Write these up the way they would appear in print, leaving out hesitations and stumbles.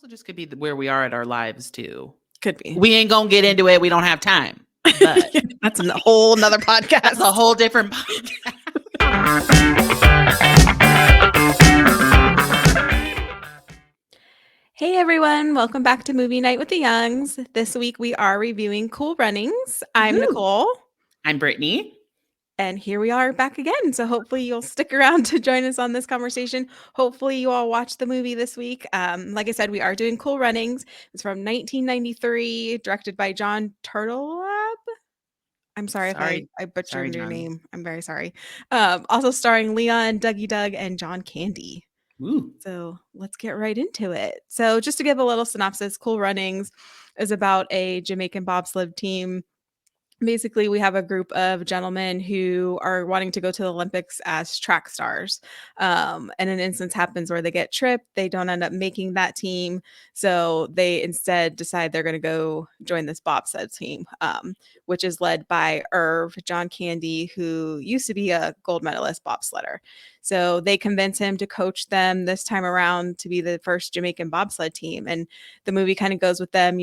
also just could be where we are at our lives too. Could be. We ain't gonna get into it. We don't have time. But that's a whole nother podcast. That's a whole different podcast. Hey everyone, welcome back to Movie Night with the Youngs. This week we are reviewing Cool Runnings. I'm Nicole. I'm Brittany. And here we are back again. So hopefully you'll stick around to join us on this conversation. Hopefully you all watched the movie this week. Like I said, we are doing Cool Runnings. It's from 1993, directed by John Turtletaub. I'm sorry if I butchered your name. I'm very sorry. Also starring Leon, Dougie Doug, and John Candy. Ooh. So let's get right into it. So just to give a little synopsis, Cool Runnings is about a Jamaican bobsled team. Basically, we have a group of gentlemen who are wanting to go to the Olympics as track stars. And an instance happens where they get tripped. They don't end up making that team. So they instead decide they're going to go join this bobsled team, which is led by Irv, John Candy, who used to be a gold medalist bobsledder. So they convince him to coach them this time around to be the first Jamaican bobsled team. And the movie kind of goes with them,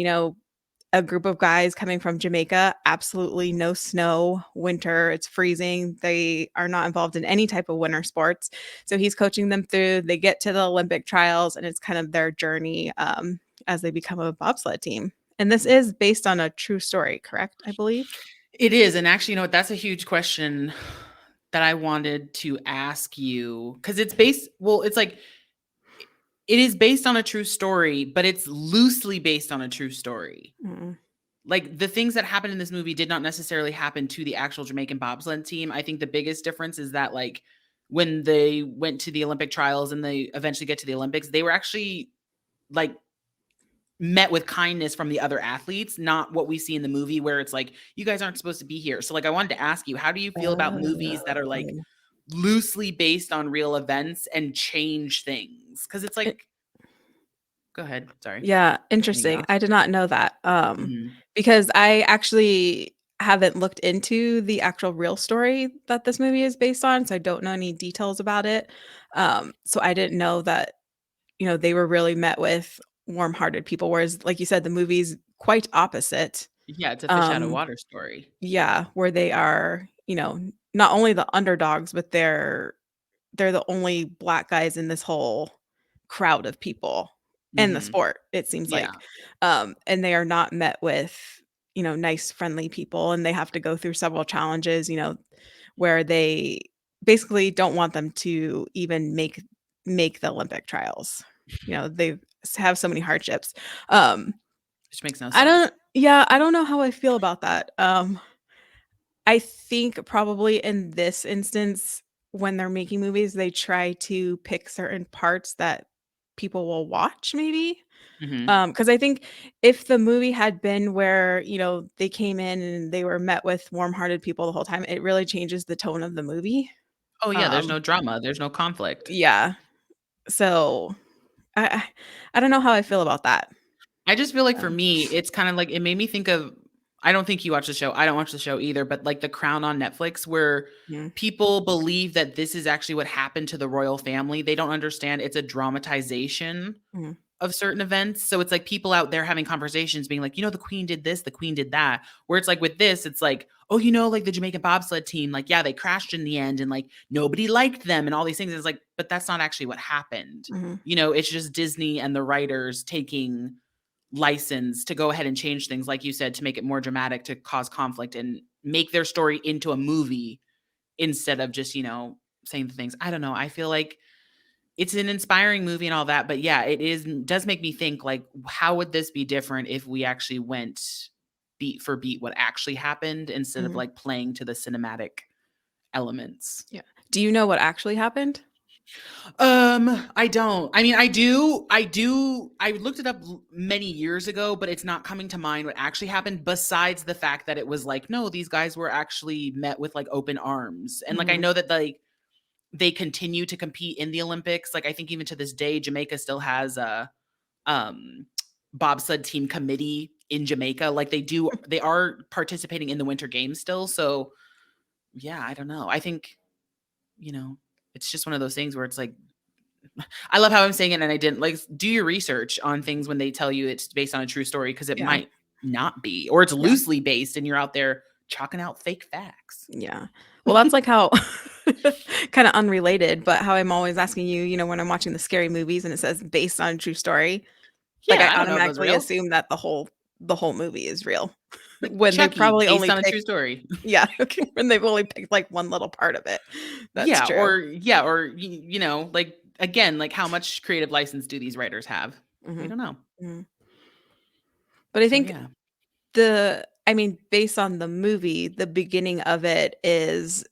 a group of guys coming from Jamaica, absolutely no snow, winter, it's freezing. They are not involved in any type of winter sports. So he's coaching them through, they get to the Olympic trials, and it's kind of their journey as they become a bobsled team. And this is based on a true story, correct? I believe. It is. And actually, that's a huge question that I wanted to ask you, because it's it is based on a true story, but it's loosely based on a true story. Mm-hmm. Like the things that happened in this movie did not necessarily happen to the actual Jamaican bobsled team. I think the biggest difference is that like when they went to the Olympic trials and they eventually get to the Olympics, they were actually like met with kindness from the other athletes, not what we see in the movie where it's like, you guys aren't supposed to be here. So like, I wanted to ask you, how do you feel about movies that are like loosely based on real events and change things? Because it's like, go ahead. Sorry. Yeah, interesting. I did not know that because I actually haven't looked into the actual real story that this movie is based on, so I don't know any details about it. So I didn't know that, they were really met with warm-hearted people, whereas, like you said, the movie's quite opposite. Yeah, it's a fish out of water story. Yeah, where they are, not only the underdogs, but they're the only Black guys in this whole crowd of people in the sport, it seems like. And they are not met with, nice, friendly people, and they have to go through several challenges, where they basically don't want them to even make the Olympic trials. They have so many hardships. Which makes no sense. I don't know how I feel about that. I think probably in this instance, when they're making movies, they try to pick certain parts that people will watch, maybe. Because I think if the movie had been where, they came in and they were met with warm-hearted people the whole time, it really changes the tone of the movie. Oh yeah, there's no drama, there's no conflict. Yeah. So I don't know how I feel about that. I just feel like for me, it's kind of like, it made me think of, I don't think you watch the show. I don't watch the show either, but like The Crown on Netflix, where people believe that this is actually what happened to the royal family. They don't understand it's a dramatization of certain events. So it's like people out there having conversations being like, the Queen did this, the Queen did that. Where it's like with this, it's like, oh, like the Jamaican bobsled team, like, yeah, they crashed in the end and like nobody liked them and all these things. It's like, but that's not actually what happened. It's just Disney and the writers taking license to go ahead and change things, like you said, to make it more dramatic, to cause conflict and make their story into a movie instead of just, saying the things. I don't know. I feel like it's an inspiring movie and all that, but yeah, does make me think like, how would this be different if we actually went beat for beat what actually happened instead of like playing to the cinematic elements? Yeah. Do you know what actually happened? I don't. I mean, I do. I looked it up many years ago, but it's not coming to mind what actually happened, besides the fact that it was like, no, these guys were actually met with like open arms. And like, I know that like they continue to compete in the Olympics. Like, I think even to this day, Jamaica still has a bobsled team committee in Jamaica. Like they are participating in the Winter Games still. So yeah, I don't know. I think, it's just one of those things where it's like, I love how I'm saying it and I didn't. Like, do your research on things when they tell you it's based on a true story, because it Yeah. might not be, or it's Yeah. loosely based and you're out there chalking out fake facts. Yeah. Well, that's like how kinda unrelated, but how I'm always asking you, when I'm watching the scary movies and it says based on a true story, like, Yeah, I I don't know if it was automatically real. assume that the whole movie is real Like when they Chucky, probably based only on a true picked story. yeah, when they've only picked, like, one little part of it. That's Yeah, true. or like again, like how much creative license do these writers have? We Mhm. don't know. Mhm. But I So think yeah. based on the movie, the beginning of it is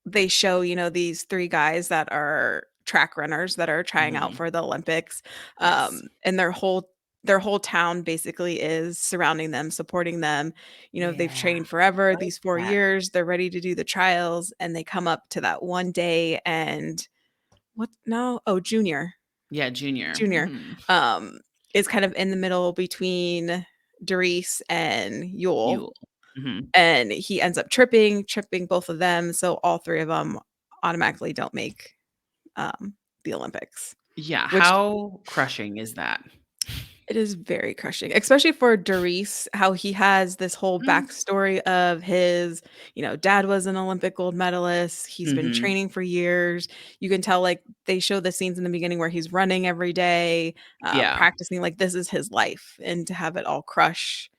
they show, these 3 guys that are track runners that are trying out Mhm. for the Olympics, Yes. and their whole town basically is surrounding them, supporting them. They've Yeah. trained forever, I like these 4 that. years, they're ready to do the trials, and they come up to that one day and what no? Oh, Yeah, Junior. Junior, Mhm. um, is kind of in the middle between Doris and Yule, Yule. Mhm. and he ends up tripping both of them, so all 3 of them automatically don't make, the Olympics, Yeah, which how crushing is that? it is very crushing, especially for Doris, how he has this whole Mm. backstory of his, dad was an Olympic gold medalist, he's been Mhm. training for years. You can tell, like, they show the scenes in the beginning where he's running every day, Yeah. practicing, like, this is his life, and to have it all crush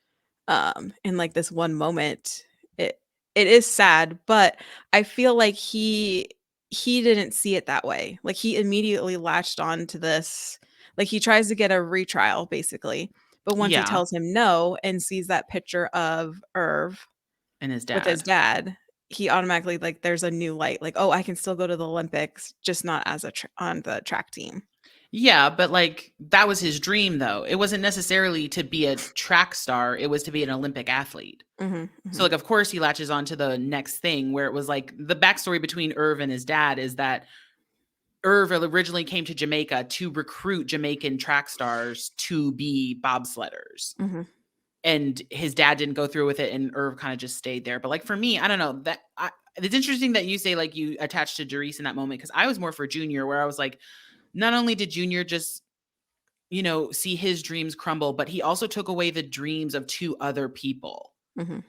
in like this one moment, it it is sad, but I feel like he didn't see it that way. Like he immediately latched on to this. Like he tries to get a retrial basically, but once it Yeah, tells him no and sees that picture of Irv and his with his dad. dad, he automatically like there's a new light. Like, oh, I can still go to the Olympics, just not as on the track team. Yeah, but, like, that was his dream, though. It wasn't necessarily to be a track star, it was to be an Olympic athlete. Mhm, So, mhm, like, of course, he latches on to the next thing where it was, like the backstory between Irv and his dad is that Irv originally came to Jamaica to recruit Jamaican track stars to be bobsledders. mhm, And his dad didn't go through with it, and Irv kinda just stayed there. But, like, for me, I don't know, it's interesting that you say, like, you attached to Doris in that moment, because I was more for Junior, where I was like, not only did Junior just, see his dreams crumble, but he also took away the dreams of 2 other people. mhm.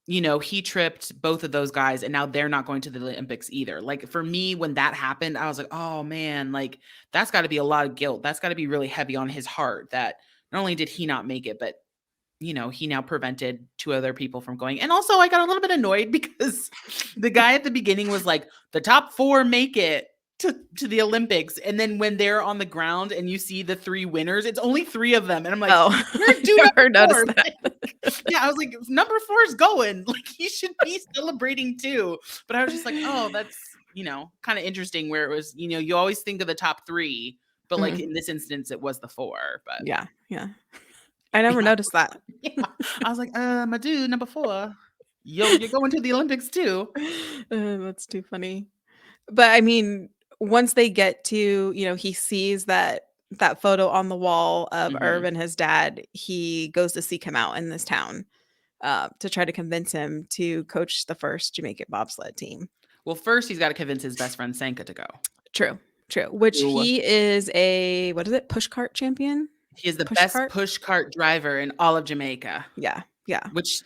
He tripped both of those guys, and now they're not going to the Olympics either. Like, for me, when that happened, I was like, "Oh, man, like, that's gotta be a lot of guilt. That's gotta be really heavy on his heart that not only did he not make it, but he now prevented 2 other people from going." And also, I got a little bit annoyed because the guy at the beginning was like, "The top 4 make it to the Olympics." And then when they're on the ground and you see the 3 winners, it's only 3 of them. And I'm like, Oh, "Where'd I do never number noticed 4?" that. Yeah, I was like, "Number 4 is going." Like, he should be celebrating too. But I was just like, "Oh, that's, kinda interesting," where it was, you always think of the top 3, but, like, Mhm. in this instance, it was the 4, but Yeah, yeah. I never yeah. noticed that. Yeah. I was like, my dude, number 4, you're going to the Olympics too." That's too funny. But, I mean, once they get to he sees that photo on the wall of Irv Mhm. and his dad, he goes to seek him out in this town, to try to convince him to coach the first Jamaican bobsled team. Well, first he's gotta convince his best friend Sanka to go. True, true, which Who he is a what is it? Push cart champion? He is the Push best cart? push cart driver in all of Jamaica, Yeah, yeah. which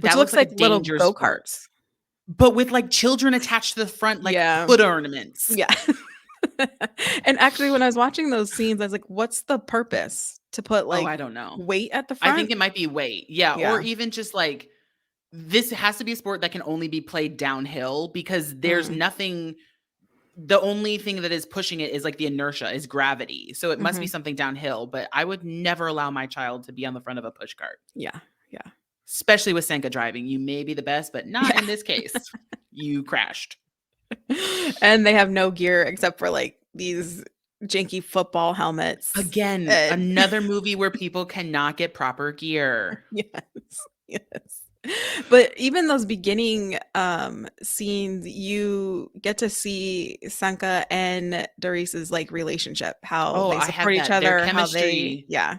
Which that looks looks like a like little dangerous sport. go-karts. But with, like, children attached to the front like Yeah, hood ornaments. yeah. And actually, when I was watching those scenes, I was like, "What's the purpose? To put, Oh, like, I don't know. weight at the I think front?" it might be weight. Yeah, or Yeah. even just, like, this has to be a sport that can only be played downhill, because there's Mm, nothing the only thing that is pushing it is, like, the inertia, is gravity, so it must be mhm. something downhill, but I would never allow my child to be on the front of a push cart, Yeah, yeah, especially with Sanka driving. You may be the best, but not yeah. in this case. You crashed. And they have no gear except for, like, these janky football helmets, Again, and another movie where people cannot get proper gear. yes, yes. But even those beginning, scenes, you get to see Sanka and Doris's, like, relationship, how Oh, they I have support each that. Their other, how they chemistry, yeah.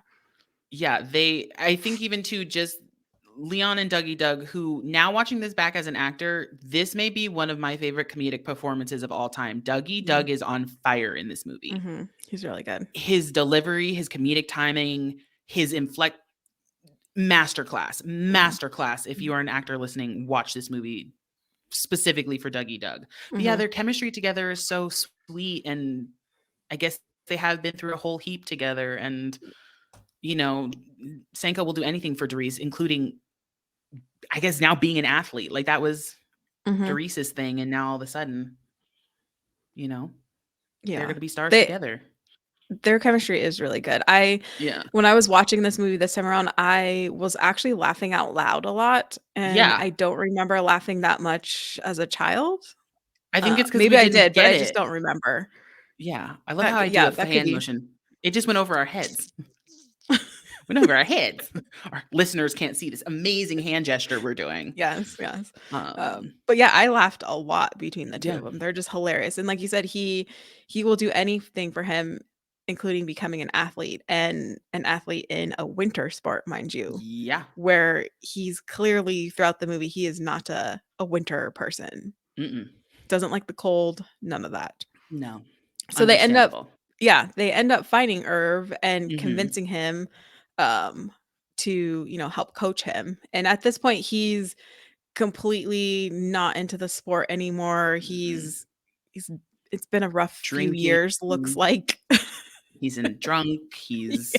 yeah, I think even too, just Leon and Dougie Doug, who now watching this back as an actor, this may be one of my favorite comedic performances of all time. Dougie Yeah. Doug is on fire in this movie. He's really good. His delivery, his comedic timing, his masterclass. If you are an actor listening, watch this movie specifically for Dougie Doug. But yeah, their chemistry together is so sweet, and I guess they have been through a whole heap together, and you know, Sanka will do anything for Doris, including, I guess, now being an athlete. Like, that was Doris's thing, and now all of a sudden, you know, they're gonna be stars together. Their chemistry is really good. Yeah. When I was watching this movie this time around, I was actually laughing out loud a lot, and Yeah. I don't remember laughing that much as a child. I think it's because Maybe we I didn't did, but get I just it. don't remember. Yeah. I love how I do a That could hand be. motion. It just went over our heads. Went over our heads. Our listeners can't see this amazing hand gesture we're doing. Yes. Um, But yeah, I laughed a lot between the two Yeah. of them. They're just hilarious. And like you said, he will do anything for him, including becoming an athlete, and an athlete in a winter sport, mind you, Yeah. where he's clearly throughout the movie, he is not a winter person. Doesn't like the cold, none of that. No. So they end up, Understandable. finding Irv and convincing him to, help coach him. And at this point, he's completely not into the sport anymore. He's it's been a rough few Drinking. years, looks like. He's drunk. He's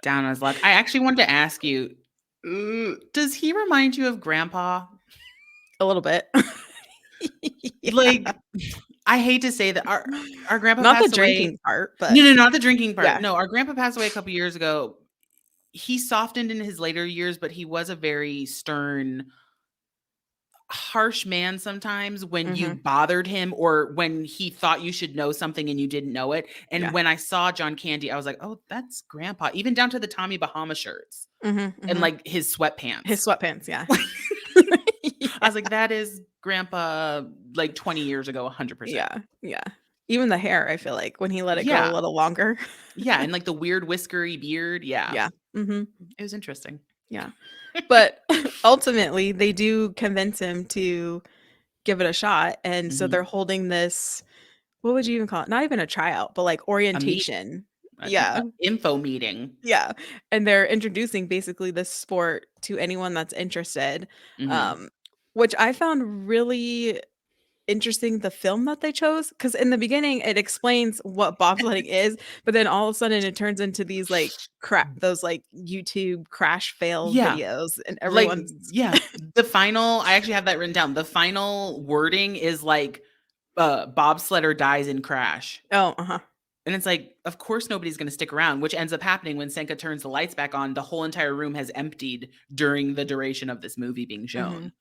down on his luck. I actually wanted to ask you, does he remind you of Grandpa? A little bit. Like, I hate to say that our grandpa Not passed the away. drinking part, but No, not the drinking part. Yeah. No, our grandpa passed away a couple years ago. He softened in his later years, but he was a very stern, harsh man sometimes when you bothered him, or when he thought you should know something and you didn't know it. And when I saw John Candy, I was like, oh, that's Grandpa. Even down to the Tommy Bahama shirts and like his sweatpants. Yeah. I was like, that is Grandpa, like 20 years ago, 100%. Yeah. Even the hair, I feel like, when he let it go a little longer. And like the weird whiskery beard. Yeah. It was interesting. Yeah. But ultimately, they do convince him to give it a shot. And so they're holding this, what would you even call it? Not even a tryout, but like orientation. Info meeting. Yeah. And they're introducing basically this sport to anyone that's interested, which I found really interesting, the film that they chose, because in the beginning it explains what bobsledding is, but then all of a sudden it turns into these like those like YouTube crash fail videos, and everyone's the final, I actually have that written down. The final wording is like bobsledder dies in crash. And it's like, of course nobody's going to stick around, which ends up happening when Senka turns the lights back on. The whole entire room has emptied during the duration of this movie being shown.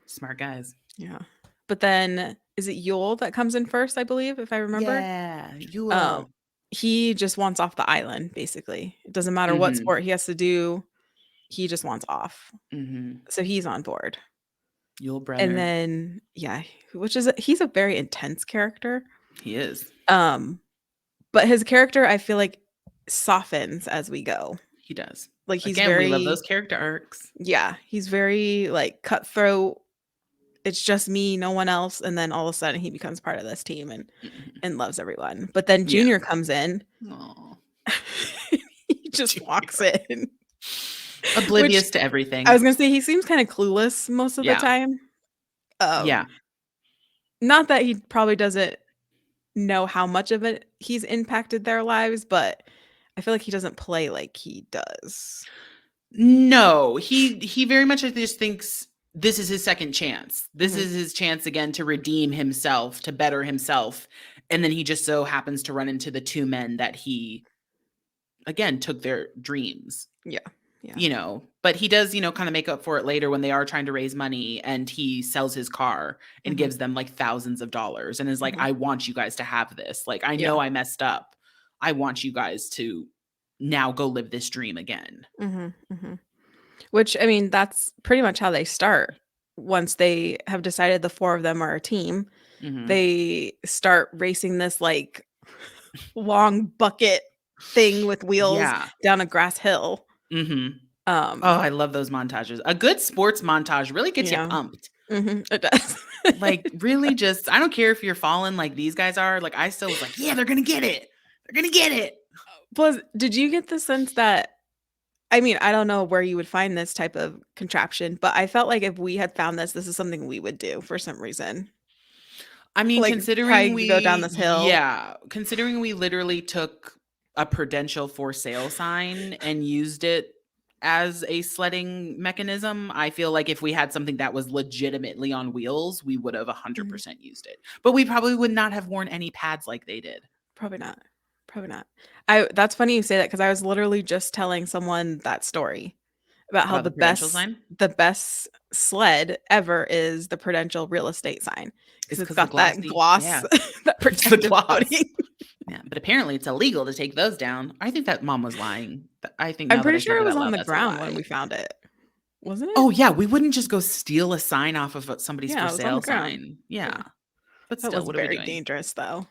Smart guys. Yeah. But then, is it Yule that comes in first, I believe, if I remember? Yeah, Yule. He just wants off the island, basically. It doesn't matter what sport he has to do. He just wants off. So he's on board. Yule brother. And then, he's a very intense character. He is. But his character, I feel like, softens as we go. He does. Like, he's we love those character arcs. Yeah, he's very like cutthroat. It's just me, no one else. And then all of a sudden he becomes part of this team and loves everyone. But then Junior comes in. He just walks in. Oblivious to everything. I was going to say, he seems kind of clueless most of the time. Not that he probably doesn't know how much of it he's impacted their lives, but I feel like he doesn't play like he does. No, he very much just thinks this is his second chance. This is his chance again to redeem himself, to better himself. And then he just so happens to run into the two men that he, again, took their dreams. Yeah. But he does, kind of make up for it later when they are trying to raise money, and he sells his car and gives them like thousands of dollars and is like, I want you guys to have this. Like, I know I messed up. I want you guys to now go live this dream again. Which, I mean, that's pretty much how they start. Once they have decided the four of them are a team, they start racing this like long bucket thing with wheels down a grass hill. Oh, I love those montages. A good sports montage really gets you Yeah. pumped. It does. Like, really just I don't care if you're falling like these guys are, like, I still was like, "Yeah, they're gonna get it. They're gonna get it." Plus, did you get the sense that I mean, I don't know where you would find this type of contraption, but I felt like if we had found this is something we would do for some reason. I mean, Like, try to go down this hill. considering we literally took a Prudential for sale sign and used it as a sledding mechanism, I feel like if we had something that was legitimately on wheels, we would have Mhm. 100% used it. But we probably would not have worn any pads like they did. Probably not. Probably not. I That's funny you say that because I was literally just telling someone that story about how About the Prudential sign? the best sled ever is the Prudential real estate sign because It's it's because the got that glossy, gloss, yeah, that it's the protective gloss. coating. Yeah, but apparently it's illegal to take those down. I think that mom was lying. I think I'm now that pretty I sure think it of was that on loud, the that's a ground when lie. we found it. Wasn't it? Oh, yeah, we wouldn't just go steal a sign off of somebody's Yeah, for it was on the sale ground. sign. Yeah, Yeah. but That still, was what are we very doing? dangerous, though.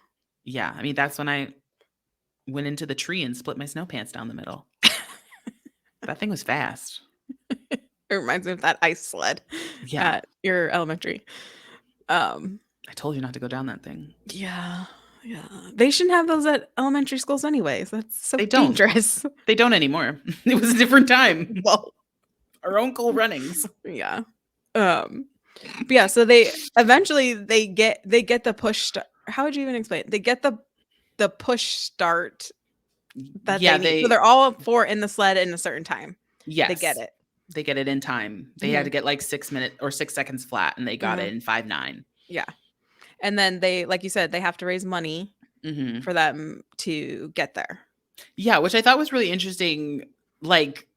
Yeah, I mean, that's when I went into the tree and split my snow pants down the middle. That thing was fast. It reminds me of that ice sled Yeah, at your elementary. Um, I told you not to go down that thing. yeah, yeah. They shouldn't have those at elementary schools anyways. That's so They don't. dangerous. They don't anymore. It was a different time. Well, Our own cool runnings. yeah. But yeah, so they eventually they get the push how would you even explain it? They get the push start that Yeah, they need. So they're all 4 in the sled in a certain time. They get yes, it. they get it in time. They had to Mhm. get like 6 minutes or 6 seconds flat, and they got Mhm. it in 5.9. Yeah. And then they like you said, they have to raise money Hmm. for them to get there. Yeah, which I thought was really interesting. Like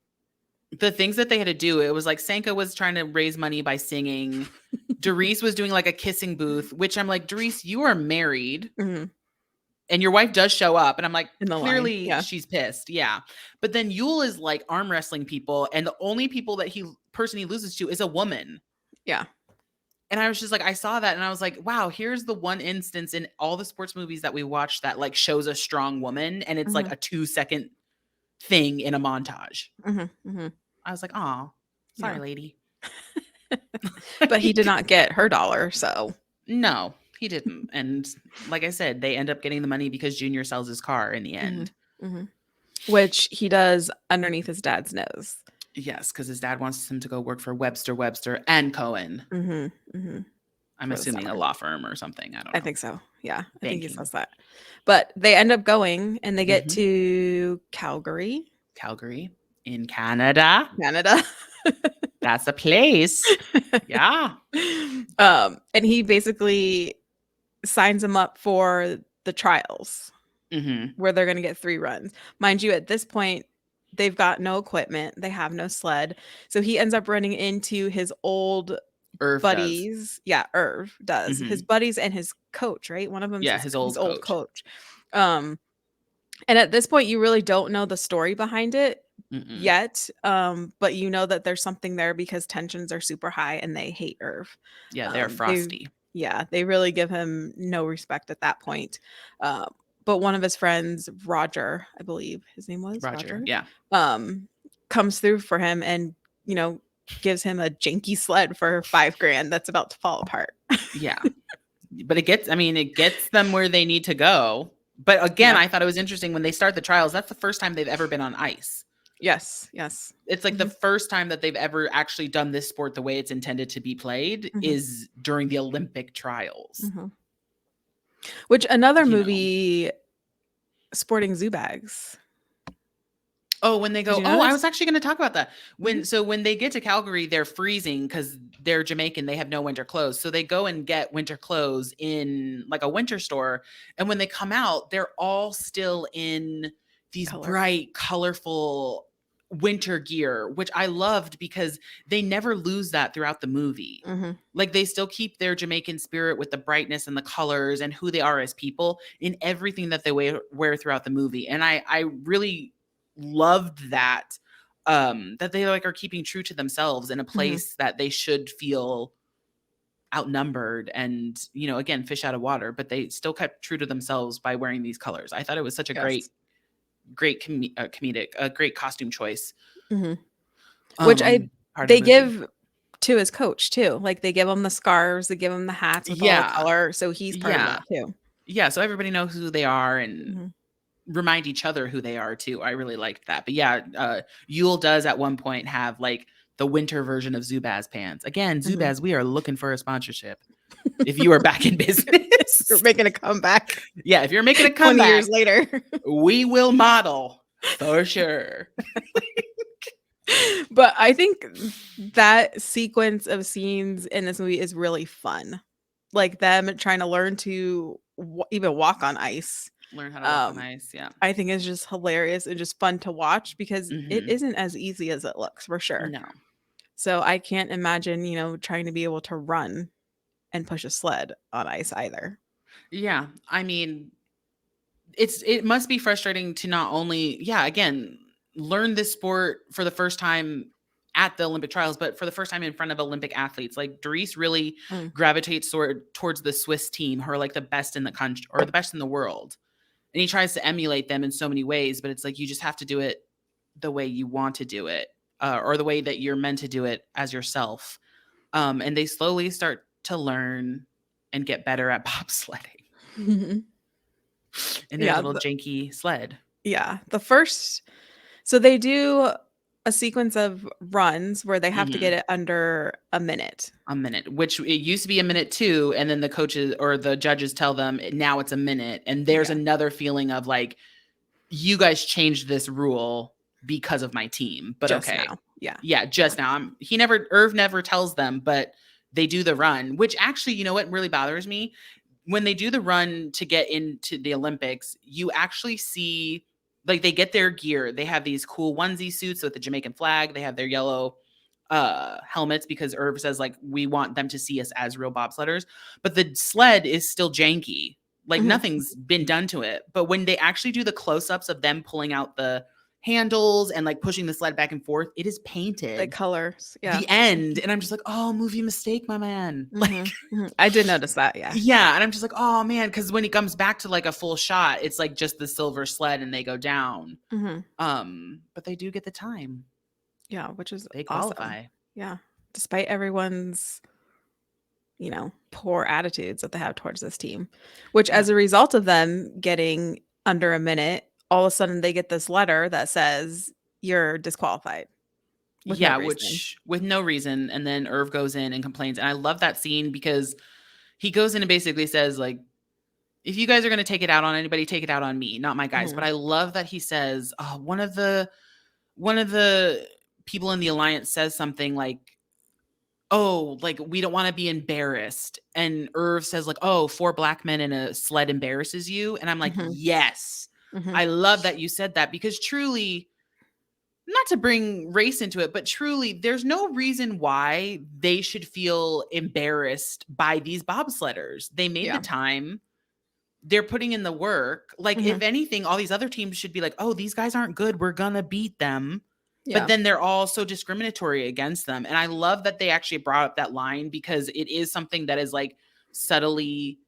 the things that they had to do, it was like Sanka was trying to raise money by singing. Doris was doing like a kissing booth, which I'm like, Doris, you are married Mhm. and your wife does show up. And I'm like, In the line. clearly Yeah. she's pissed. Yeah. But then Yule is like arm wrestling people. And the only person he loses to is a woman. Yeah. And I was just like, I saw that and I was like, wow, here's the one instance in all the sports movies that we watch that like shows a strong woman. And it's like Mhm. a 2 second thing in a montage. Mhm. Mhm. I was like, oh, sorry, Yeah. lady. But he did Like, not get her dollar, so no, he didn't. And like I said, they end up getting the money because Junior sells his car in the Mhm. end. Mhm. Which he does underneath his dad's nose. Yes, because his dad wants him to go work for Webster and Cohen. Mhm. Mhm. I'm For the assuming a summer. law firm or something. I don't I know. think so. Yeah, I think he Banking. says that. But they end up going and they get Hmm. to Calgary, Calgary in Canada. Canada. That's a place. Yeah. And he basically signs him up for the trials Hmm. where they're going to get 3 runs. Mind you, at this point, they've got no equipment, they have no sled. So he ends up running into his old Irv does. buddies. Yeah, Irv does. His Hmm. buddies and his coach, right? One of them's Yeah, his his old old coach. coach. Um, and at this point, you really don't know the story behind it Mm-mm. yet, but you know that there's something there because tensions are super high and they hate Irv. Yeah, they're They frosty. Yeah, they really give him no respect at that point. Um, but one of his friends, Roger, I believe his name was Roger. Roger, Yeah. um, comes through for him and, you know, gives him a janky sled for 5 grand that's about to fall apart. Yeah. But it gets them where they need to go. But again, Yeah. I thought it was interesting when they start the trials, that's the first time they've ever been on ice. Yes, yes. It's like the Mhm, first time that they've ever actually done this sport the way it's intended to be played mhm, is during the Olympic trials. mhm. Which another You know. movie, Sporting Zoo Bags. Oh, when they Did go, you know oh, I this? was actually going to talk about that. Mhm. When they get to Calgary, they're freezing because they're Jamaican. They have no winter clothes. So they go and get winter clothes in like a winter store. And when they come out, they're all still in these Color. bright, colorful winter gear, which I loved because they never lose that throughout the movie. Mhm. Like they still keep their Jamaican spirit with the brightness and the colors and who they are as people in everything that they wear throughout the movie. And I really loved that that they like are keeping true to themselves in a Mhm. place that they should feel outnumbered and again fish out of water, but they still kept true to themselves by wearing these colors. I thought it was such a Yes. great comedic a great costume choice. Mhm. Which Part of they the movie. give to his coach too. Like, they give him the scarves, they give him the hats with all the Yeah. color, so he's part of Yeah. that too. Yeah, so everybody knows who they are and Mhm. remind each other who they are too. I really liked that. But yeah, Yule does at one point have like the winter version of Zubaz pants. Again, Mhm. Zubaz, we are looking for a sponsorship. If you are back in We're business. making a comeback Yeah, if you're making a 20 years comeback, later. we will model for sure. But I think that sequence of scenes in this movie is really fun. Like, them trying to learn to even walk on ice. Learn how to walk on Um, ice. Yeah. I think is just hilarious and just fun to watch because it Hmm. isn't as easy as it looks for sure. No. So I can't imagine, trying to be able to run and push a sled on ice either. Yeah. I mean, it must be frustrating to not only, yeah, again, learn this sport for the first time at the Olympic trials, but for the first time in front of Olympic athletes. Like Doris really Mm. gravitates towards the Swiss team, who are like the best in the country or the best in the world. And he tries to emulate them in so many ways, but it's like you just have to do it the way you want to do it, or the way that you're meant to do it as yourself. And they slowly start to learn and get better at bobsledding in their Yeah, little janky sled. yeah. The first so they do a sequence of runs where they have to get Mhm. it under a minute. A minute, which it used to be a minute too, and then the coaches or the judges tell them now it's a minute, and there's Yeah, another feeling of like, you guys changed this rule because of my team, but just okay. now. Yeah. Yeah, Yeah. just now. Irv never tells them, but they do the run, which actually, you know what really bothers me? When they do the run to get into the Olympics, you actually see like they get their gear. They have these cool onesie suits with the Jamaican flag. They have their yellow helmets because Irv says like we want them to see us as real bobsledders. But the sled is still janky. Like Mhm. nothing's been done to it. But when they actually do the close-ups of them pulling out the handles and like pushing the sled back and forth, it is The painted colors. Yeah. the end. And I'm just like, oh, movie mistake, my man. Like, Mhm. Mhm. I did notice that, yeah. yeah. And I'm just like, oh man, because when he comes back to like a full shot, it's like just the silver sled and they go down. Mhm. But they do get the time. Yeah, which is They awesome. qualify. Yeah. Despite everyone's, poor attitudes that they have towards this team, which Yeah. as a result of them getting under a minute, all of a sudden they get this letter that says you're disqualified with no Yeah, reason. which with no reason. And then Irv goes in and complains. And I love that scene because he goes in and basically says, like, if you guys are going to take it out on anybody, take it out on me, not my guys. But Mhm. I love that he says, one of the people in the alliance says something like, oh, like we don't want to be embarrassed. And Irv says, like, oh, 4 black men in a sled embarrasses you. And I'm like, Mhm. yes, Mhm. I love that you said that because truly, not to bring race into it, but truly, there's no reason why they should feel embarrassed by these bobsledders. They made the Yeah. time. They're putting in the work. Like, if Mhm. anything, all these other teams should be like, oh, these guys aren't good. We're going to beat them. But Yeah. then they're all so discriminatory against them. And I love that they actually brought up that line because it is something that is like subtly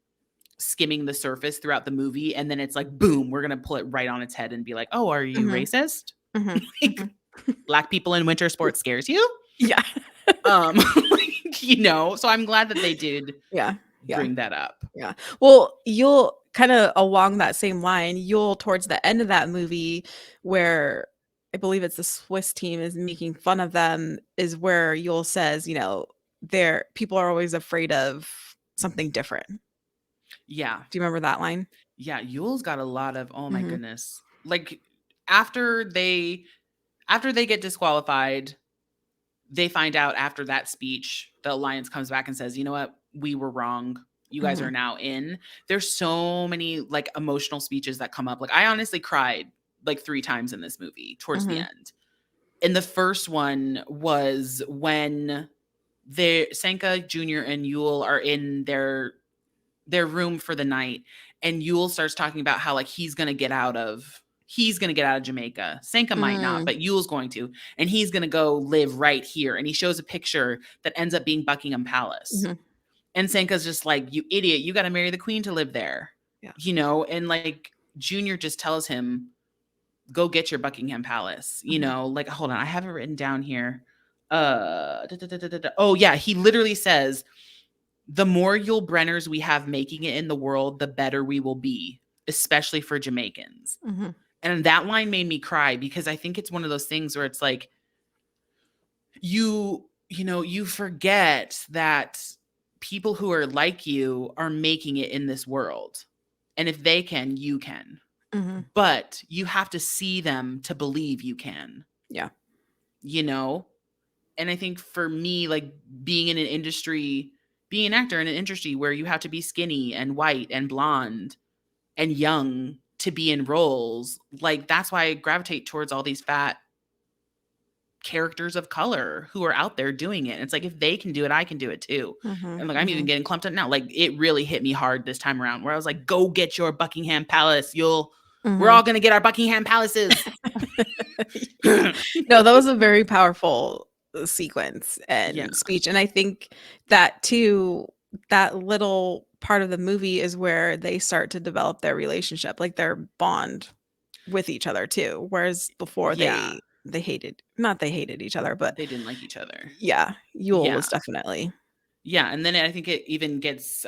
skimming the surface throughout the movie. And then it's like, boom, we're going to pull it right on its head and be like, oh, are you Mhm. racist? Mhm. Like, Mhm. black people in winter sports scares you? Yeah. Um, so I'm glad that they did Yeah. Yeah. bring that up. Yeah. Well, you'll kinda along that same line, you'll towards the end of that movie where I believe it's the Swiss team is making fun of them is where Yul says, "There people are always afraid of something different." Yeah. Do you remember that line? Yeah. Yule's got a lot of, oh my Mhm. goodness. Like after they get disqualified, they find out after that speech, the alliance comes back and says, you know what? We were wrong. You guys are Mhm. now in. There's so many like emotional speeches that come up. Like I honestly cried like 3 times in this movie towards the Mhm. end. And the first one was when the Senka Jr. and Yule are in their room for the night, and Yule starts talking about how like he's gonna get out of Jamaica. Senka might not, Mm. but Yule's going to, and he's gonna go live right here. And he shows a picture that ends up being Buckingham Palace. Mhm. And Senka's just like, you idiot, you gotta marry the queen to live there. Yeah. And like Junior just tells him, go get your Buckingham Palace. Mhm. Like hold on, I have it written down here. Oh yeah, he literally says, the more Yul Brenners we have making it in the world, the better we will be, especially for Jamaicans. Mhm. And that line made me cry because I think it's one of those things where it's like you forget that people who are like you are making it in this world. And if they can, you can. Mhm. But you have to see them to believe you can. Yeah. You know? And I think for me, like being in an industry, being an actor in an industry where you have to be skinny and white and blonde and young to be in roles, like that's why I gravitate towards all these fat characters of color who are out there doing it. And it's like, if they can do it, I can do it too. Mhm. And like, I'm even Mhm. getting clumped up now. Like, it really hit me hard this time around where I was like, go get your Buckingham Palace. We're all Mhm. going to get our Buckingham Palaces. No, that was a very powerful sequence Yeah. and speech, and I think that too, that little part of the movie is where they start to develop their relationship, like their bond with each other too, whereas before Yeah. they hated, not they hated each other, but They didn't like each other. yeah, Yule Yeah. was definitely. Yeah. And then I think it even gets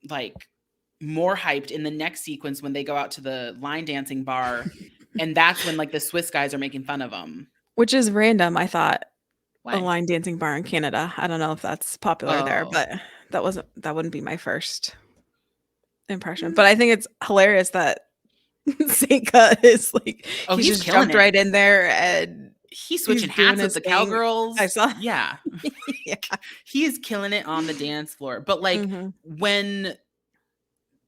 like more hyped in the next sequence when they go out to the line dancing bar. And that's when like the Swiss guys are making fun of them. Which is random, I thought, a Why? line dancing bar in Canada. I don't know if that's popular there, Oh. but that wouldn't be my first impression. But I think it's hilarious that Seika is like Oh, he he's just killing jumped it. right in there and He's he's switching doing hats with his the thing. I cowgirls. saw. Yeah. Yeah. He is killing it on the dance floor. But like Mhm. when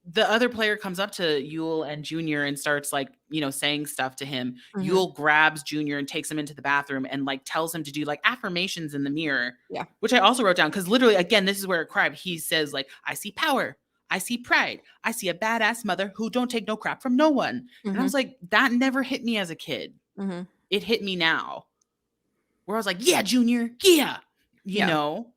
the other player comes up to Yule and Junior and starts like, saying stuff to him, Mhm. Yule grabs Junior and takes him into the bathroom and like tells him to do like affirmations in the mirror, Yeah. which I also wrote down because literally, again, this is where it cried. He says like, I see power. I see pride. I see a badass mother who don't take no crap from no one. And I Mhm. was like, that never hit me as a kid. Mhm. It hit me now where I was like, yeah, Junior. Yeah. You Yeah. know,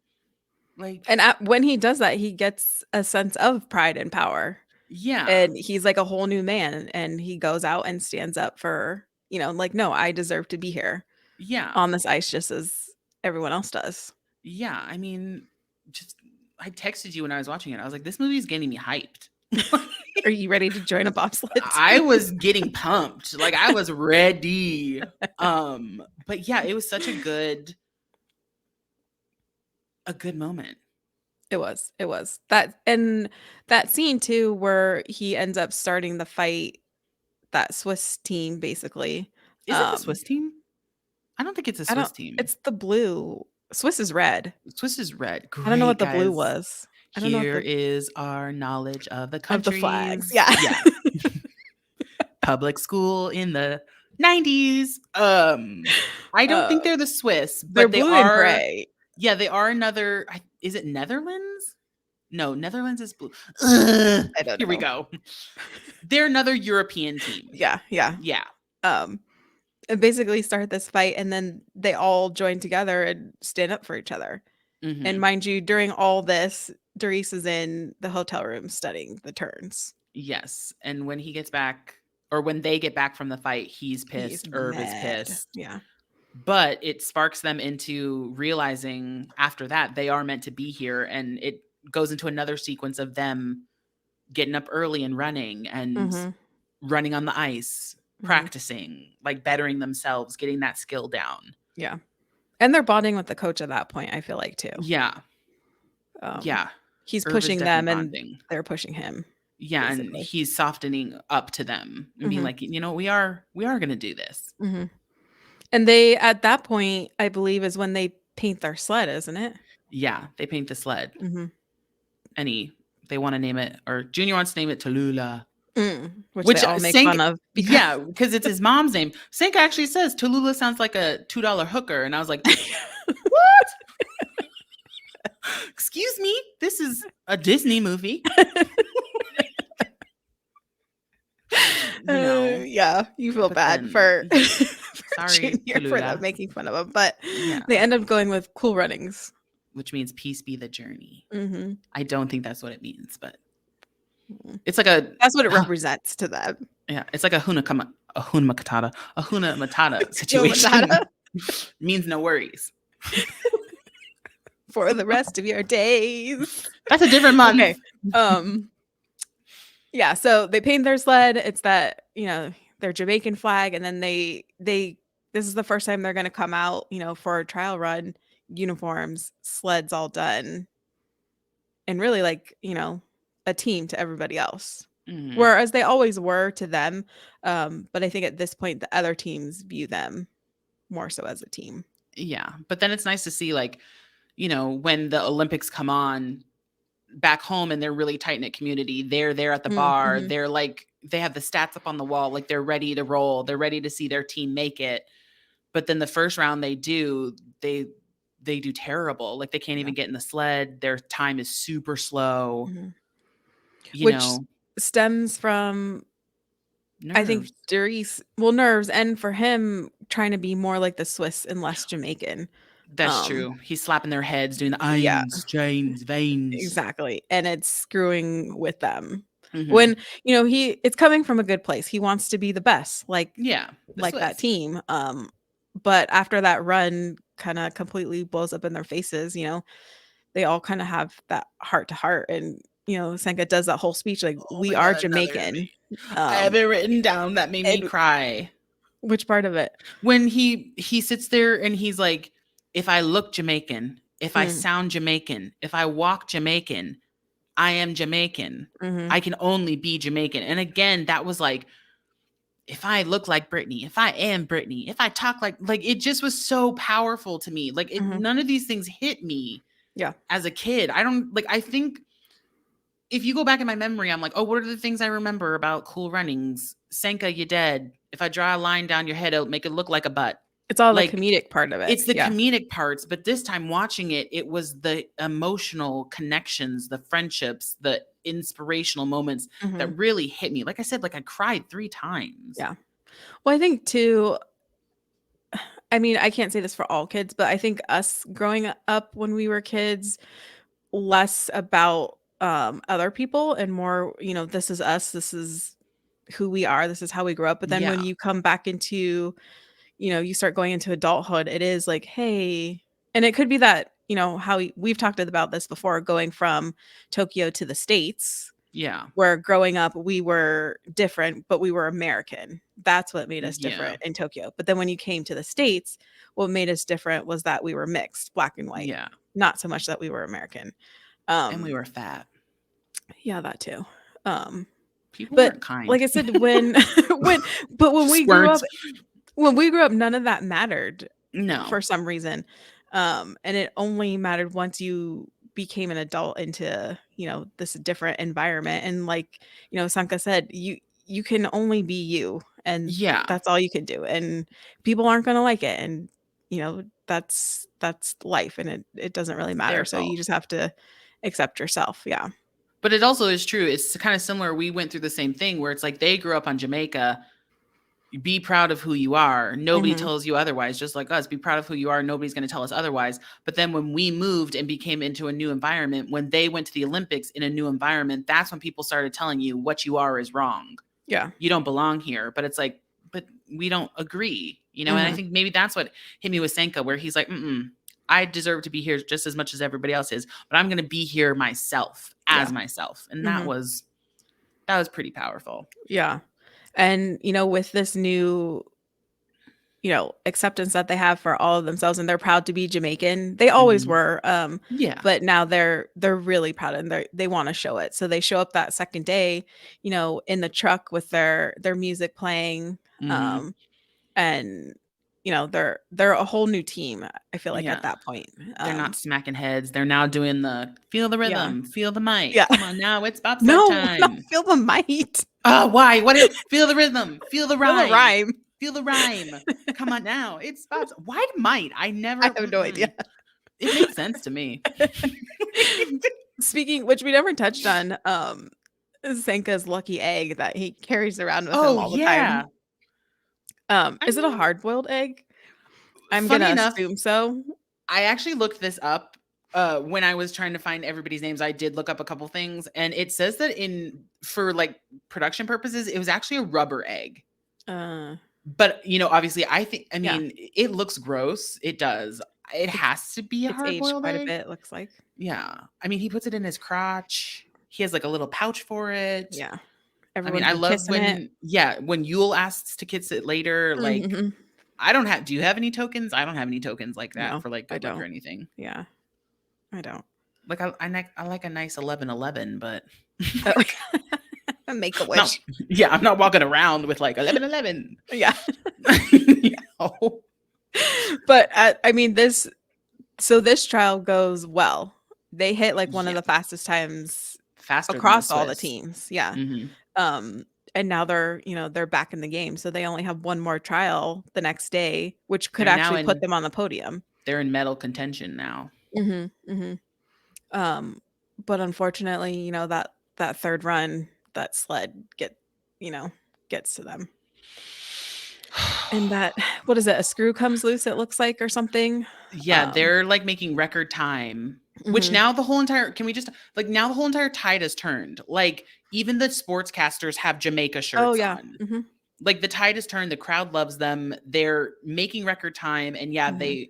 like, And when he does that, he gets a sense of pride and power. yeah. And he's like a whole new man and he goes out and stands up for, like, no, I deserve to be here Yeah. on this ice just as everyone else does. Yeah, I mean, just I texted you when I was watching it. I was like, this movie is getting me hyped. Are you ready to join a bobsled I team? was getting pumped. Like I was ready. But yeah, it was such a good moment. It was. It was. That scene too where he ends up starting the fight, that Swiss team basically. Is it the Swiss team? I don't think it's a I don't Swiss team. it's the blue. Swiss is red. Swiss is red. I don't know Great, what the blue guys. was. I don't know what Here the is our knowledge of the of the flags. countries. Yeah. Yeah. Public school in the 90s. I don't think Uh, they're the Swiss, they're but they blue and are. gray. Yeah, they are another. Is it Netherlands? No, Netherlands is blue. Ugh, I don't here we know. go. They're another European team. Yeah, yeah. Yeah. Um, and basically start this fight, and then they all join together and stand up for each other. And Hmm. mind you, during all this, Doris is in the hotel room studying the turns. Yes. And when he gets back, or when they get back from the fight, he's He's pissed. Irv is mad. pissed. Yeah. But it sparks them into realizing after that they are meant to be here. And it goes into another sequence of them getting up early and Mhm. running on the ice, Mhm. practicing, like bettering themselves, getting that skill down. Yeah. And they're bonding with the coach at that point, I feel like too. Yeah. Um, Yeah. he's Irv is pushing definitely them and bonding. they're pushing him, Yeah, and basically. he's softening up to them and being Mhm. like, we are going to do this. Mhm. And they at that point, I believe, is when they paint their sled, isn't it? Yeah, they paint the sled. Mhm. They want to name it, or Junior wants to name it Tallulah. Which they Which all make Sank, fun of because yeah, because it's his mom's name. Sank actually says Tallulah sounds like a $2 hooker, and I was like, what? Excuse me, this is a Disney movie. You know, yeah, you feel but bad then for for sorry, Junior for them Tallulah. making fun of him, but Yeah, they end up going with Cool Runnings. which means peace be the journey. Mhm. I don't think that's what it means, but Mhm. it's like a That's what it represents to them. yeah, it's like a Huna Matata Hakuna situation. Matata. Means no worries. For the rest of your days. That's a different month. Okay. Yeah, so they paint their sled. It's that, their Jamaican flag, and then they this is the first time they're gonna come out, for a trial run, uniforms, sleds all done, and really like, a team to everybody else. Mhm. Whereas they always were to them, but I think at this point the other teams view them more so as a team. Yeah, but then it's nice to see, like, when the Olympics come on back home and they're really tight knit community, they're there at the bar. Mhm. They're like, they have the stats up on the wall, like they're ready to roll. They're ready to see their team make it. But then the first round they do terrible. Like they can't Yeah. even get in the sled. Their time is super slow. Mhm. You Which know, stems from, I think, nerves. nerves, and for him trying to be more like the Swiss and less Jamaican. That's Um, true. He's slapping their heads, doing the yeah, eins, James, veins. exactly, and it's screwing with them. Hmm. When, it's coming from a good place. He wants to be the best, Yeah, the that Swiss. team, but after that run kinda completely blows up in their faces, they all kinda have that heart to heart, and, Senka does that whole speech like, Oh "We my are god, another. Jamaican." I have it written down that made me And cry. which part of it? When he sits there and he's like, if I look Jamaican, if I Mm, sound Jamaican, if I walk Jamaican, I am Jamaican. mhm, I can only be Jamaican. And again, that was like, if I look like Britney, if I am Britney, if I talk like it just was so powerful to me. Like mhm, none of these things hit me yeah. as a kid. I don't like I think if you go back in my memory, I'm like, oh, what are the things I remember about Cool Runnings? Senka, you dead. If I draw a line down your head, it'll make it look like a butt. It's all the Like comedic part of it, it's the yeah. comedic parts, but this time watching it, it was the emotional connections, the friendships, the inspirational moments Mhm, that really hit me. Like I said, like I cried 3 times. yeah. Well, I think too, I mean, I can't say this for all kids, but I think us growing up when we were kids, less about, other people and more, this is us, this is who we are, this is how we grew up, but then when Yeah. you come back into, you start going into adulthood, it is like, "Hey," and it could be that, how we've talked about this before, going from Tokyo to the States, Yeah. where growing up we were different, but we were American. That's what made us Yeah. different in Tokyo. But then when you came to the States, what made us different was that we were mixed, black and white, Yeah. not so much that we were American. And we Um, were fat. yeah, that too. Um, People but weren't kind. like I said, when when but when Just we grew weren't. up when we grew up, none of that mattered No. for some reason. And it only mattered once you became an adult into, this different environment. And like, Sanka said, you can only be you, and Yeah. that's all you can do. And people aren't gonna like it. And that's life, and it doesn't really It's matter. their So you fault. just have to accept yourself. Yeah. But it also is true. It's kind of similar. We went through the same thing where it's like they grew up on Jamaica. Be proud of who you are. Nobody Hmm. tells you otherwise, just like us. Be proud of who you are. Nobody's going to tell us otherwise. But then when we moved and became into a new environment, when they went to the Olympics in a new environment, that's when people started telling you what you are is wrong. Yeah. You don't belong here. But it's like, but we don't agree, And I Hmm. think maybe that's what hit me with Senka, where he's like, I deserve to be here just as much as everybody else is, but I'm going to be here myself as Yeah. myself. And Hmm. that was pretty powerful. Yeah. And with this new, acceptance that they have for all of themselves, and they're proud to be Jamaican. They always Mhm. were, Yeah. but now they're really proud, and they wanna show it. So they show up that second day, in the truck with their music playing, Mhm. um, and, they're a whole new team, I feel like at Yeah. that point. They're not smacking heads. They're now doing the feel the Yeah. rhythm, feel the mic. Yeah. Come on now, it's bobsled No, not time. feel the might. Oh, why? Feel the rhythm, feel the Feel the rhyme, rhyme. feel the rhyme. Come on now, it's bobs. Why might? I I never. have no idea. It makes sense to me. Speaking which we never touched on, Senka's lucky egg that he carries around with him Oh all the time. yeah. I Is it a mean, hard-boiled egg? I'm funny gonna enough, assume so. I actually looked this up when I was trying to find everybody's names. I did look up a couple things, and it says that for like production purposes, it was actually a rubber egg. Uh, But, obviously, I Yeah. mean, it looks gross. It does. It It's has to be a it's aged hard-boiled quite a egg. bit, looks like. Yeah. I mean, he puts it in his crotch. He has, like, a little pouch for it. Yeah. I mean, Everyone's I been love kissing it. when yeah, when Yule asks to kiss it later, like, Mhm. I don't have do you have any tokens? I don't have any tokens like that No, for, like, I good luck or don't. anything. Yeah, I don't. Like, I like a nice 11-11, but Like a no. Make-A-Wish. Yeah, I'm not walking around with, like, 11-11. Yeah. You know? But, I mean, this trial goes well. They hit, like, one of Yeah, the fastest times faster than the across all the Swiss. teams, yeah. Mhm. Um, and now they're back in the game, so they only have one more trial the next day, which could They're now actually put in them on the podium. they're in medal contention now. Mhm, mhm. Um, but unfortunately, that 3rd run, that sled you know, gets to them. And that what is it? A screw comes loose, it looks like, or something? Yeah, Um they're, like, making record time, which Mhm. now the whole entire can we just like, now the whole entire tide has turned. Like, even the sportscasters have Jamaica Oh, shirts yeah. on. Mhm, Like, the tide has turned, the crowd loves them, they're making record time, and yeah, mhm,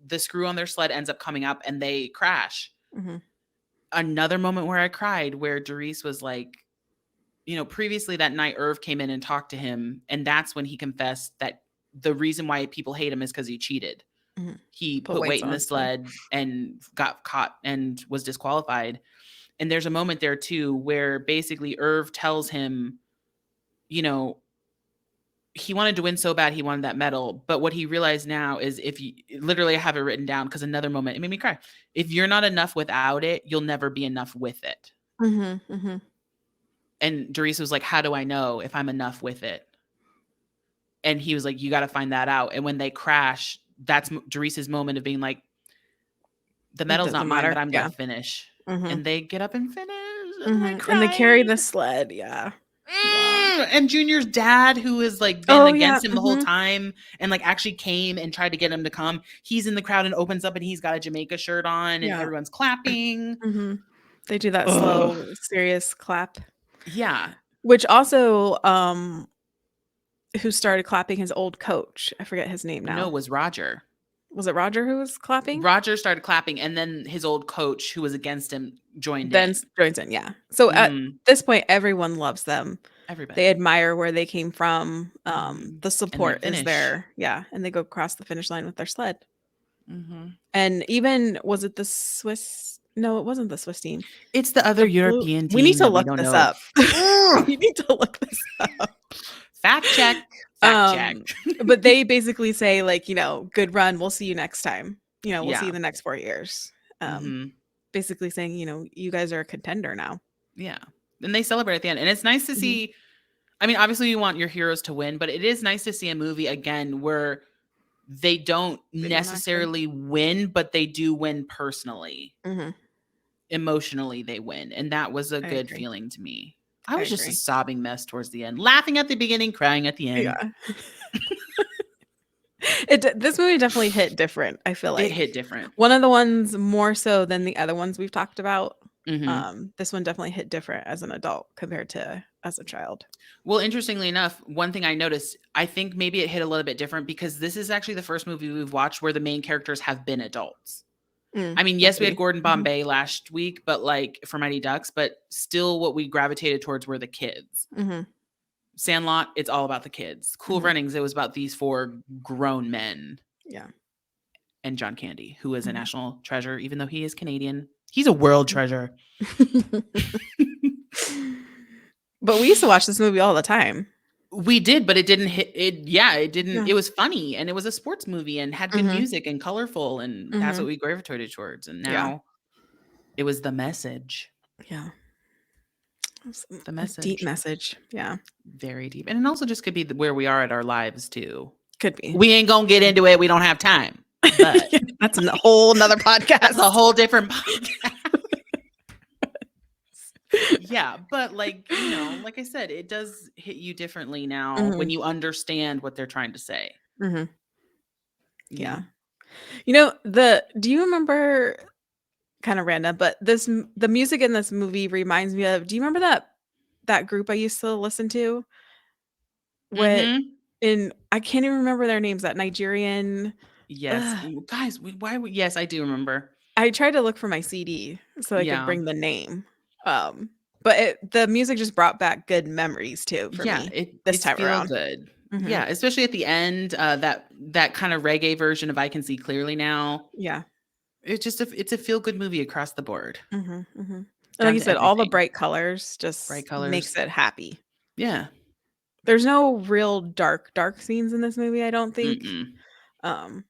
the screw on their sled ends up coming up and they crash. mhm, Another moment where I cried, where Doris was like, previously that night, Irv came in and talked to him, and that's when he confessed that the reason why people hate him is because he cheated. mhm. He Put put weights weight in on the his sled. sled and got caught and was disqualified. And there's a moment there too where basically Irv tells him, you know, he wanted to win so bad he wanted that medal, but what he realized now is if you literally I have it written down because another moment it made me cry. If you're not enough without it, you'll never be enough with it. Mhm, mhm. And Doris was like, "How do I know if I'm enough with it?" And he was like, "You got to find that out." And when they crash, that's Doris's moment of being like, "The It medal's not doesn't mine, but matter. I'm gonna Yeah. finish." Mhm, And they get up and finish, and I mhm, and they carry cried. the sled, yeah. Yeah. And Junior's dad, who has like been Oh, yeah, against him the whole mhm. time and like actually came and tried to get him to come. He's in the crowd and opens up and he's got a Jamaica shirt on and Yeah. everyone's clapping. Mhm. They do that Ugh. slow, serious clap, Yeah. which also, who started clapping his old coach? I forget his name No, now. it was Roger. Was it Roger who was clapping? Roger started clapping and then his old coach who was against him joined Then in. s joins in, yeah. So at Mhm. this point, everyone loves them. They Everybody. admire where they came from, Mhm. the And they support is finish. there, yeah, and they go across the finish line with their sled. Mhm. And even was it the Swiss? No, it wasn't the Swiss team. It's the other The blue European we need team to that we look don't this know. up. Ugh. We need to look this up. Fact check. Fact check. Um, but they basically say, like, "Good run, we'll see you next time. We'll see you Yeah. the next 4 years." Mhm. Basically saying, "You guys are a contender now." Yeah. And they celebrate at the end. And it's nice to Mhm. see. I mean, obviously, you want your heroes to win, but it is nice to see a movie again where they don't They don't actually. necessarily win, but they do win personally. Mhm. Emotionally, they win. And that was a I good agree. feeling to me. I I was just a agree. sobbing mess towards the end, laughing at the beginning, crying at the end. Yeah. This movie definitely hit different, I feel It like. hit different. One of the ones more so than the other ones we've talked about. Hmm. This one definitely hit different as an adult compared to as a child. Well, interestingly enough, one thing I noticed, I think maybe it hit a little bit different because this is actually the first movie we've watched where the main characters have been adults. I mean, yes, we had Agree. Gordon Mhm. Bombay last week, but like for Mighty Ducks, but still what we gravitated towards were the kids. Mhm. Sandlot, it's all about the kids. Cool Mhm. Runnings, it was about these four grown men Yeah. and John Candy, who is a Mhm. national treasure, even though he is Canadian. He's a world treasure. But we used to watch this movie all the time. We did, but it didn't hit it. Yeah, it didn't. Yeah. It was funny and it was a sports movie and had good Mhm. music and colorful. And that's what Mhm. we gravitated towards. And Yeah. now it was the message. Yeah. It's The a deep message. message. Yeah. Very deep. And it also just could be where we are at our lives too. Could be. We ain't gonna get into it. We don't have time. But Yeah, that's a whole 'nother that's a podcast. whole different podcast. Yeah, but like, like I said, it does hit you differently now when Mhm. you understand what they're trying to say. Mhm. Yeah. Yeah. Do you remember, kinda random, but the music in this movie reminds me of, do you remember that group I used to listen to? What Mhm. And I can't even remember their names, that Nigerian Yes. ugh. Guys, why would yes, I do remember. I tried to look for my CD so I could Yeah. bring the name, um, but the music just brought back good memories too for Yeah, me this it's time feel around. good. Mhm. Yeah, especially at the end, that kind of reggae version of I Can See Clearly Now. Yeah. It's a feel good movie across the board, Mhm, mhm. And like down you to said, all the everything. bright colors Bright just makes colors. it happy. Yeah. There's no real dark scenes in this movie, I don't think. Mm-mm. Um,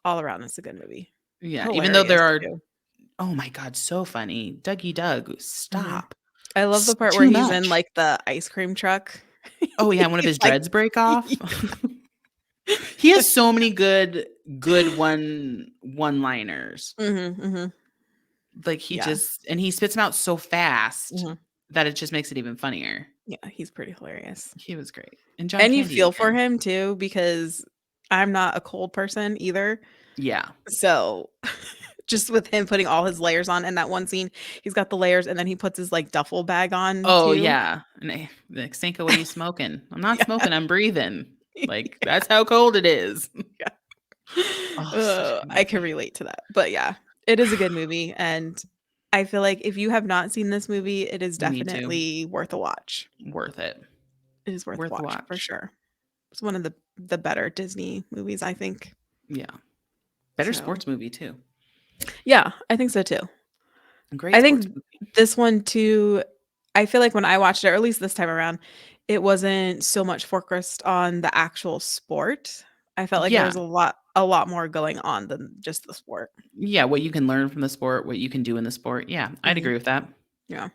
all around, it's a good movie. Yeah, even though Hilarious there are too. oh my god, so funny. Dougie Doug, Mhm. stop. I love the part where Too he's in, much. like, the ice cream truck. Oh, yeah, one of He's his like dreads break off. yeah. He has so many good one-liners. Mhm, mhm. Like, he Yeah. just and he spits them out so fast Mhm. that it just makes it even funnier. Yeah, he's pretty hilarious. He was great. And John And you Candy feel for again. him too because I'm not a cold person either. Yeah. So, just with him putting all his layers on in that one scene, he's got the layers and then he puts his, like, duffel bag on Oh, too. yeah. And like, "Cinco, what are you smoking?" "I'm not Yeah. smoking, I'm breathing." Like, that's how cold it is. Yeah. Oh, such a good I can movie. relate to that. But yeah, it is a good movie, and I feel like if you have not seen this movie, it is You need to. definitely worth a watch. Worth it. It is worth a Worth the watch for watch. sure. It's one of the better Disney movies, I think. Yeah. Better So, sports movie too. yeah, I think so too. Great I sports think movie. this one too I feel like when I watched it, or at least this time around, it wasn't so much focused on the actual sport. I felt like there Yeah. was a lot more going on than just the sport. Yeah, what you can learn from the sport, what you can do in the sport. Yeah, I'd Mhm. agree with that. Yeah,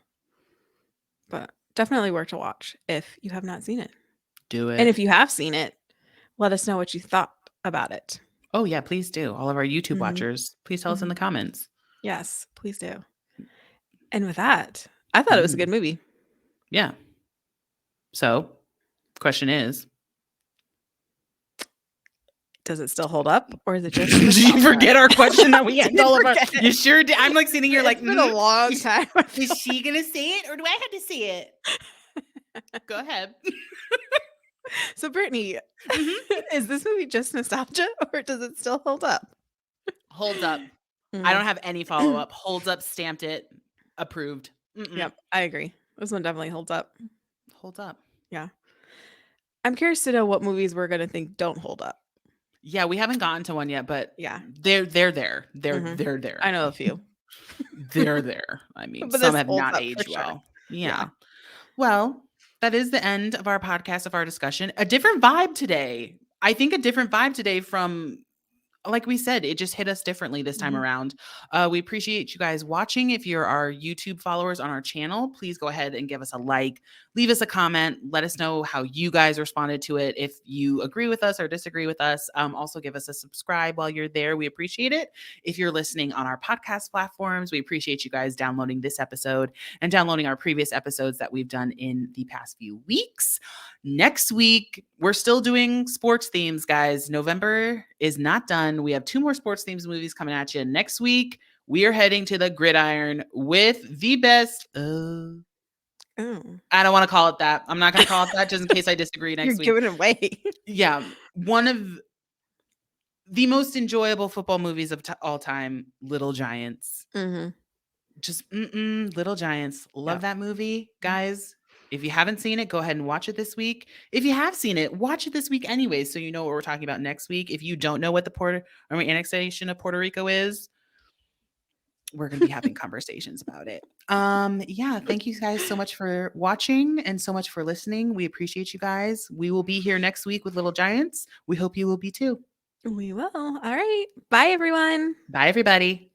but definitely worth to watch if you have not seen it. Do And it. if you have seen it, let us know what you thought about it. Oh, yeah, please do. All of our YouTube Mhm, watchers, please tell us in mhm. the comments. Yes, please do. And with that, I thought it was a Mhm. good movie. Yeah. So, question is, Does it still hold up, or is it just did you nostalgia? forget our question that I we end did all of our forget you it. sure did? I'm, like, sitting here like, It's been a long is time, I is feel she gonna say it or do I have to say it? Go ahead. So, Brittany, Mhm. is this movie just nostalgia, or does it still hold up? Holds up. I Mm. don't have any follow-up. Holds up, stamped it, approved. Mm-mm. Yep, I agree. This one definitely holds up. Holds up. Yeah. I'm curious to know what movies we're gonna think don't hold up. Yeah, we haven't gotten to one yet, but Yeah. they're there. They're Mhm. they're I there. know a few. They're there. I mean, But some this have holds not up for aged sure. well. Yeah. Yeah. Well, that is the end of our podcast, of our discussion. A different vibe today. I think a different vibe today from like we said, it just hit us differently this time Mhm. around. We appreciate you guys watching. If you're our YouTube followers on our channel, please go ahead and give us a like, leave us a comment, let us know how you guys responded to it. If you agree with us or disagree with us, also give us a subscribe while you're there. We appreciate it. If you're listening on our podcast platforms, we appreciate you guys downloading this episode and downloading our previous episodes that we've done in the past few weeks. Next week, we're still doing sports themes, guys. November is not done. We have 2 more sports themes movies coming at you. Next week, we are heading to the gridiron with the best. Oh. I don't want to call it that. I'm not going to call it that just in case I disagree You're next week. giving it away. Yeah. One of the most enjoyable football movies of all time, Little Giants. Mhm. Just Little Giants. Love Yep. that movie, guys. If you haven't seen it, go ahead and watch it this week. If you have seen it, watch it this week anyway, so you know what we're talking about next week. If you don't know what the annexation of Puerto Rico is, we're going to be having conversations about it. Yeah, thank you guys so much for watching and so much for listening. We appreciate you guys. We will be here next week with Little Giants. We hope you will be too. We will. All right. Bye, everyone. Bye everybody.